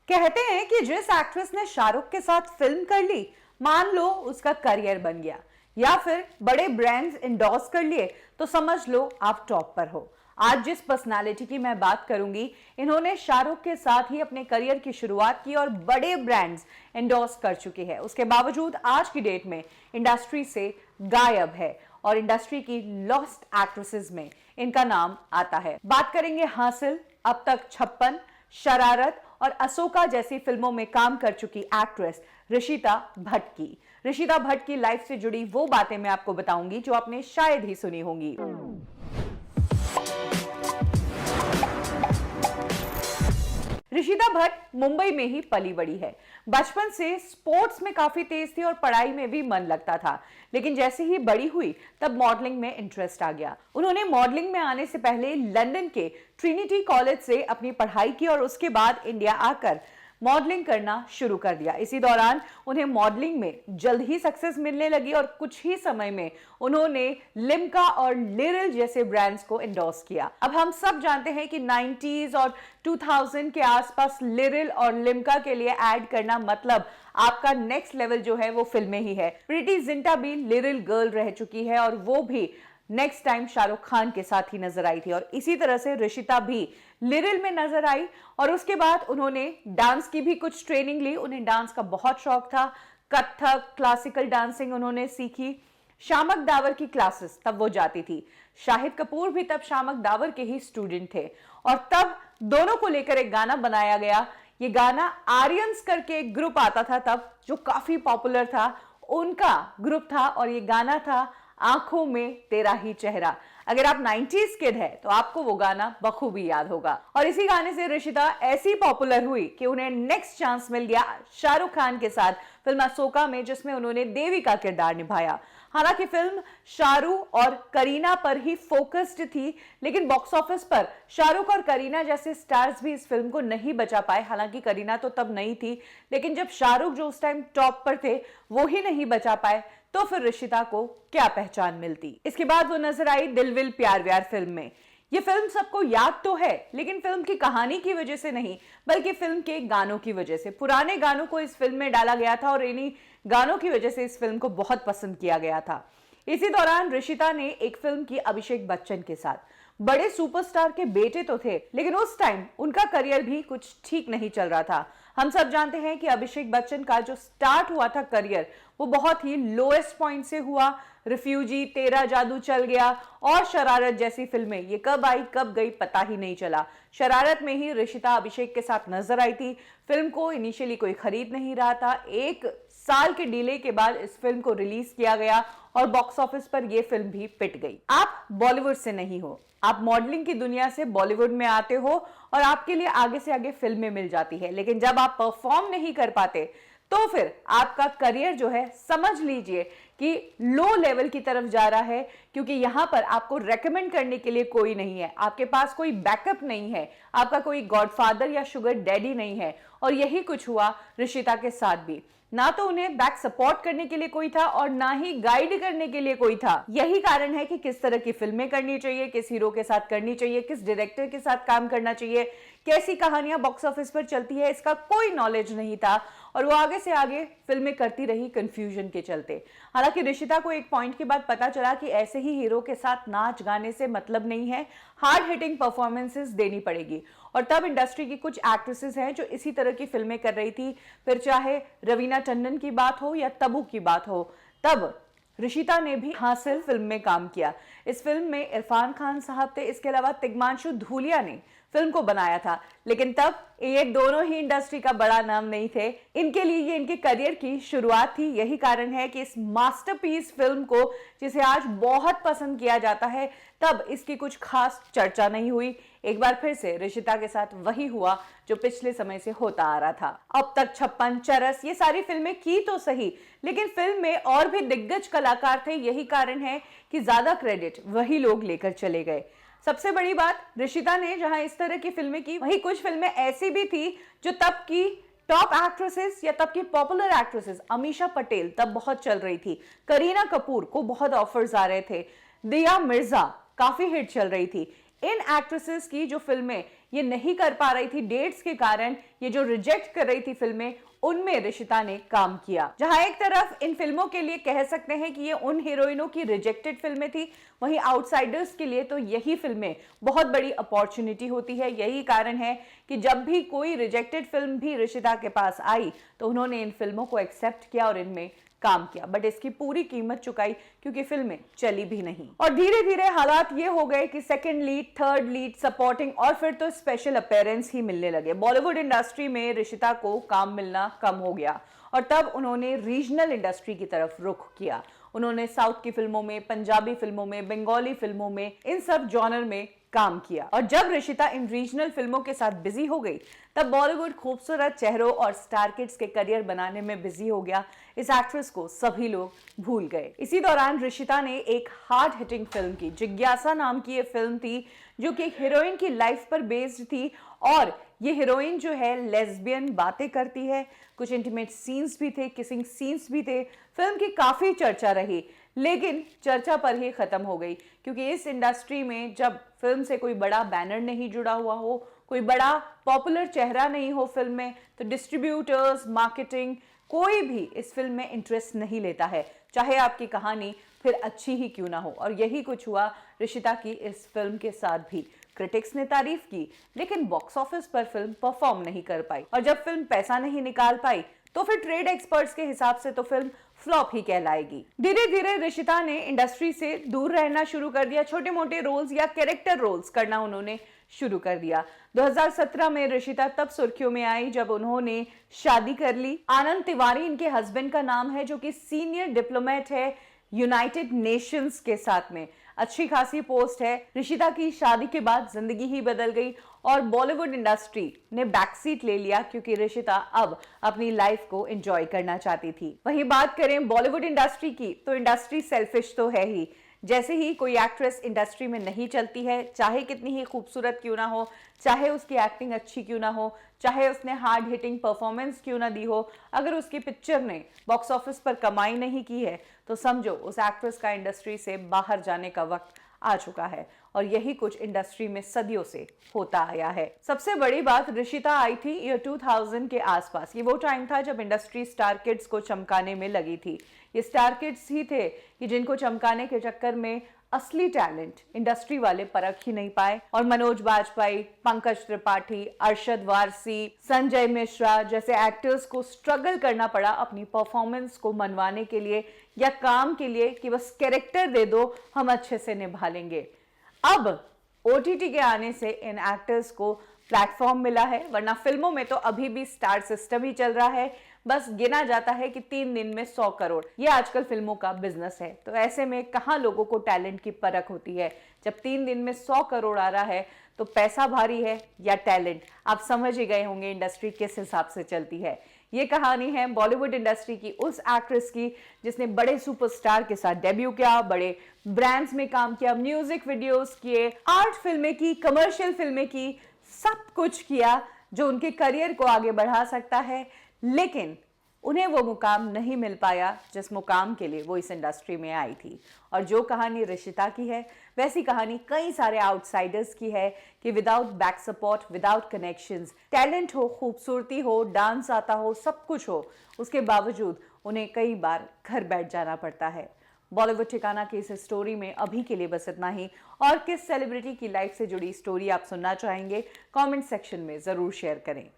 कहते हैं कि जिस एक्ट्रेस ने शाहरुख के साथ फिल्म कर ली, मान लो उसका करियर बन गया, या फिर बड़े ब्रांड्स इंडोर्स कर लिए तो समझ लो आप टॉप पर हो। आज जिस पर्सनालिटी की मैं बात करूंगी, इन्होंने शाहरुख के साथ ही अपने करियर की शुरुआत की और बड़े ब्रांड्स इंडोर्स कर चुके हैं। उसके बावजूद आज की डेट में इंडस्ट्री से गायब है और इंडस्ट्री की लॉस्ट एक्ट्रेसेस में इनका नाम आता है। बात करेंगे हासिल, अब तक 56, शरारत और अशोका जैसी फिल्मों में काम कर चुकी एक्ट्रेस ऋषिता भट्ट की। ऋषिता भट्ट की लाइफ से जुड़ी वो बातें मैं आपको बताऊंगी जो आपने शायद ही सुनी होंगी। ऋषिता भट्ट मुंबई में ही पली बड़ी है। बचपन से स्पोर्ट्स में काफी तेज थी और पढ़ाई में भी मन लगता था, लेकिन जैसे ही बड़ी हुई तब मॉडलिंग में इंटरेस्ट आ गया। उन्होंने मॉडलिंग में आने से पहले लंदन के ट्रिनिटी कॉलेज से अपनी पढ़ाई की और उसके बाद इंडिया आकर मॉडलिंग करना शुरू कर दिया। इसी दौरान उन्हें मॉडलिंग में जल्द ही सक्सेस मिलने लगी और कुछ ही समय में उन्होंने लिम्का और लिरिल जैसे ब्रांड्स को एंडोर्स किया। अब हम सब जानते हैं कि 90s और 2000 के आसपास लिरिल और लिम्का के लिए ऐड करना मतलब आपका नेक्स्ट लेवल जो है वो फिल्में ही है। प्रीति जिंटा भी लिरिल गर्ल रह चुकी है और वो भी नेक्स्ट टाइम शाहरुख खान के साथ ही नजर आई थी, और इसी तरह से ऋषिता भी लिरिल में नजर आई और उसके बाद उन्होंने डांस की भी कुछ ट्रेनिंग ली। उन्हें डांस का बहुत शौक था, कथक, क्लासिकल डांसिंग उन्होंने सीखी। शामक दावर की क्लासेस तब वो जाती थी। शाहिद कपूर भी तब शामक दावर के ही स्टूडेंट थे और तब दोनों को लेकर एक गाना बनाया गया। ये गाना आर्यंस करके एक ग्रुप आता था तब, जो काफी पॉपुलर था, उनका ग्रुप था और ये गाना था आंखों में तेरा ही चेहरा। अगर आप 90s किड है तो आपको वो गाना बखूबी याद होगा। और इसी गाने से ऋषिता ऐसी पॉपुलर हुई कि उन्हें नेक्स्ट चांस मिल गया शाहरुख खान के साथ फिल्म अशोका में, जिसमें उन्होंने देवी का किरदार निभाया। हालांकि फिल्म शाहरुख और करीना पर ही फोकस्ड थी, लेकिन बॉक्स ऑफिस पर शाहरुख और करीना जैसे स्टार्स भी इस फिल्म को नहीं बचा पाए। हालांकि करीना तो तब नहीं थी, लेकिन जब शाहरुख जो उस टाइम टॉप पर थे वो ही नहीं बचा पाए तो फिर ऋषिता को क्या पहचान मिलती। इसके बाद वो नजर आई दिल विल प्यार व्यार फिल्म में। ये फिल्म सबको याद तो है, लेकिन फिल्म की कहानी की वजह से नहीं, बल्कि फिल्म के गानों की वजह से। पुराने गानों को इस फिल्म में डाला गया था और इन्हीं गानों की वजह से इस फिल्म को बहुत पसंद किया गया था। इसी दौरान ऋषिता ने एक फिल्म की अभिषेक बच्चन के साथ। बड़े सुपरस्टार के बेटे तो थे, लेकिन उस टाइम उनका करियर भी कुछ ठीक नहीं चल रहा था। हम सब जानते हैं कि अभिषेक बच्चन का जो स्टार्ट हुआ था करियर, वो बहुत ही लोएस्ट पॉइंट से हुआ। रिफ्यूजी, तेरा जादू चल गया और शरारत जैसी फिल्में ये कब आई कब गई पता ही नहीं चला। शरारत में ही ऋषिता अभिषेक के साथ नजर आई थी। फिल्म को इनिशियली कोई खरीद नहीं रहा था। 1 साल के डिले के बाद इस फिल्म को रिलीज किया गया और बॉक्स ऑफिस पर यह फिल्म भी पिट गई। आप बॉलीवुड से नहीं हो, आप मॉडलिंग की दुनिया से बॉलीवुड में आते हो और आपके लिए आगे से आगे फिल्में मिल जाती है, लेकिन जब आप परफॉर्म नहीं कर पाते तो फिर आपका करियर जो है समझ लीजिए कि लो लेवल की तरफ जा रहा है, क्योंकि यहां पर आपको रेकमेंड करने के लिए कोई नहीं है, आपके पास कोई बैकअप नहीं है, आपका कोई गॉडफादर या शुगर डैडी नहीं है। और यही कुछ हुआ ऋषिता के साथ भी। ना तो उन्हें बैक सपोर्ट करने के लिए कोई था और ना ही गाइड करने के लिए कोई था। यही कारण है कि किस तरह की फिल्में करनी चाहिए, किस हीरो के साथ करनी चाहिए, किस डायरेक्टर के साथ काम करना चाहिए, कैसी कहानियां बॉक्स ऑफिस पर चलती है, इसका कोई नॉलेज नहीं था और वो आगे से आगे फिल्में करती रही कंफ्यूजन के चलते। हालांकि ऋषिता को एक पॉइंट के बाद पता चला कि ऐसे ही हीरो के साथ नाच गाने से मतलब नहीं है, हार्ड हिटिंग परफॉर्मेंसेस देनी पड़ेगी। और तब इंडस्ट्री की कुछ एक्ट्रेसेस हैं जो इसी तरह की फिल्में कर रही थी, फिर चाहे रवीना टंडन की बात हो या तब्बू की बात हो। तब ऋषिता ने भी हासिल फिल्म में काम किया। इस फिल्म में इरफान खान साहब थे, इसके अलावा तिग्मांशु धूलिया ने फिल्म को बनाया था, लेकिन तब ये दोनों ही इंडस्ट्री का बड़ा नाम नहीं थे। इनके लिए ये इनके करियर की शुरुआत थी। यही कारण है कि इस मास्टरपीस फिल्म को, जिसे आज बहुत पसंद किया जाता है, तब इसकी कुछ खास चर्चा नहीं हुई। एक बार फिर से ऋषिता के साथ वही हुआ जो पिछले समय से होता आ रहा था। अब तक 56, चरस ये सारी फिल्में की तो सही, लेकिन फिल्म में और भी दिग्गज कलाकार थे। यही कारण है कि ज्यादा क्रेडिट वही लोग लेकर चले गए। सबसे बड़ी बात, ऋषिता ने जहां इस तरह की फिल्में की, वहीं कुछ फिल्में ऐसी भी थी जो तब की टॉप एक्ट्रेसेस या तब की पॉपुलर एक्ट्रेसेस, अमीषा पटेल तब बहुत चल रही थी, करीना कपूर को बहुत ऑफर्स आ रहे थे, दिया मिर्जा काफी हिट चल रही थी। इन एक्ट्रेसेस की जो फिल्में ये नहीं कर पा रही थी डेट्स के कारण, ये जो रिजेक्ट कर रही थी फिल्में, उनमें ऋषिता ने काम किया। जहां एक तरफ इन फिल्मों के लिए कह सकते हैं कि ये उन हीरोइनों की रिजेक्टेड फिल्में थी, वहीं आउटसाइडर्स के लिए तो यही फिल्में बहुत बड़ी अपॉर्चुनिटी होती है। यही कारण है कि जब भी कोई रिजेक्टेड फिल्म भी ऋषिता के पास आई तो उन्होंने इन फिल्मों को एक्सेप्ट किया और इनमें काम किया, बट इसकी पूरी कीमत चुकाई क्योंकि फिल्में चली भी नहीं। और धीरे धीरे हालात ये हो गए कि second lead, third lead, supporting और फिर तो स्पेशल अपीयरेंस ही मिलने लगे। बॉलीवुड इंडस्ट्री में ऋषिता को काम मिलना कम हो गया और तब उन्होंने रीजनल इंडस्ट्री की तरफ रुख किया। उन्होंने साउथ की फिल्मों में, पंजाबी फिल्मों में, बंगाली फिल्मों में, इन सब जॉनर में काम किया। और जब ऋषिता इन रीजनल फिल्मों के साथ बिजी हो गई तब बॉलीवुड खूबसूरत चेहरों और स्टार किड्स के करियर बनाने में बिजी हो गया। इस एक्ट्रेस को सभी लोग भूल गए। इसी दौरान ऋषिता ने एक हार्ड हिटिंग फिल्म की, जिज्ञासा नाम की ये फिल्म थी जो कि एक हीरोइन की लाइफ पर बेस्ड थी। और ये हीरोइन जो है लेस्बियन बातें करती है, कुछ इंटीमेट सीन्स भी थे, किसिंग सीन्स भी थे। फिल्म की काफी चर्चा रही लेकिन चर्चा पर ही खत्म हो गई क्योंकि इस इंडस्ट्री में जब फिल्म से कोई बड़ा बैनर नहीं जुड़ा हुआ हो, कोई बड़ा पॉपुलर चेहरा नहीं हो फिल्म में, तो डिस्ट्रीब्यूटर्स, मार्केटिंग, कोई भी इस फिल्म में इंटरेस्ट नहीं लेता है, चाहे आपकी कहानी फिर अच्छी ही क्यों ना हो। और यही कुछ हुआ ऋषिता की इस फिल्म के साथ भी। क्रिटिक्स ने तारीफ की लेकिन बॉक्स ऑफिस पर फिल्म परफॉर्म नहीं कर पाई और जब फिल्म पैसा नहीं निकाल पाई तो फिर ट्रेड एक्सपर्ट्स के हिसाब से तो फिल्म फ्लॉप ही कहलाएगी। धीरे धीरे ऋषिता ने इंडस्ट्री से दूर रहना शुरू कर दिया, छोटे मोटे रोल्स या कैरेक्टर रोल्स करना उन्होंने शुरू कर दिया। 2017 में ऋषिता तब सुर्खियों में आई जब उन्होंने शादी कर ली। आनंद तिवारी इनके हस्बैंड का नाम है, जो कि सीनियर डिप्लोमेट है यूनाइटेड नेशंस के साथ में, अच्छी खासी पोस्ट है। ऋषिता की शादी के बाद जिंदगी ही बदल गई और बॉलीवुड इंडस्ट्री ने बैकसीट ले लिया क्योंकि ऋषिता अब अपनी लाइफ को एंजॉय करना चाहती थी। वहीं बात करें बॉलीवुड इंडस्ट्री की तो इंडस्ट्री सेल्फिश तो है ही। जैसे ही कोई एक्ट्रेस इंडस्ट्री में नहीं चलती है, चाहे कितनी ही खूबसूरत क्यों ना हो, चाहे उसकी एक्टिंग अच्छी क्यों ना हो, चाहे उसने हार्ड हिटिंग परफॉर्मेंस क्यों ना दी हो, अगर उसकी पिक्चर ने बॉक्स ऑफिस पर कमाई नहीं की है तो समझो उस एक्ट्रेस का इंडस्ट्री से बाहर जाने का वक्त आ चुका है। और यही कुछ इंडस्ट्री में सदियों से होता आया है। सबसे बड़ी बात, ऋषिता आई थी ईयर 2000 के आसपास। ये वो टाइम था जब इंडस्ट्री स्टार किड्स को चमकाने में लगी थी। ये स्टार किड्स ही थे कि जिनको चमकाने के चक्कर में असली टैलेंट इंडस्ट्री वाले परख ही नहीं पाए और मनोज बाजपेयी, पंकज त्रिपाठी, अरशद वारसी, संजय मिश्रा जैसे एक्टर्स को स्ट्रगल करना पड़ा अपनी परफॉर्मेंस को मनवाने के लिए या काम के लिए कि बस कैरेक्टर दे दो, हम अच्छे से निभा लेंगे। अब ओटीटी के आने से इन एक्टर्स को प्लेटफॉर्म मिला है, वरना फिल्मों में तो अभी भी स्टार सिस्टम ही चल रहा है। बस गिना जाता है कि 3 दिन में 100 करोड़, ये आजकल फिल्मों का बिजनेस है। तो ऐसे में कहाँ लोगों को टैलेंट की परख होती है। जब 3 दिन में 100 करोड़ आ रहा है तो पैसा भारी है या टैलेंट, आप समझ ही गए होंगे इंडस्ट्री किस हिसाब से चलती है। ये कहानी है बॉलीवुड इंडस्ट्री की उस एक्ट्रेस की जिसने बड़े सुपरस्टार के साथ डेब्यू किया, बड़े ब्रांड्स में काम किया, म्यूजिक वीडियोस किए, आर्ट फिल्में की, कमर्शियल फिल्में की, सब कुछ किया जो उनके करियर को आगे बढ़ा सकता है। लेकिन उन्हें वो मुकाम नहीं मिल पाया जिस मुकाम के लिए वो इस इंडस्ट्री में आई थी। और जो कहानी ऋषिता की है वैसी कहानी कई सारे आउटसाइडर्स की है कि without back support, without connections, talent हो, खूबसूरती हो, डांस आता हो, सब कुछ हो, उसके बावजूद उन्हें कई बार घर बैठ जाना पड़ता है। बॉलीवुड ठिकाना की इस स्टोरी में अभी के लिए बस इतना ही। और किस सेलिब्रिटी की लाइफ से जुड़ी स्टोरी आप सुनना चाहेंगे, कमेंट सेक्शन में जरूर शेयर करें।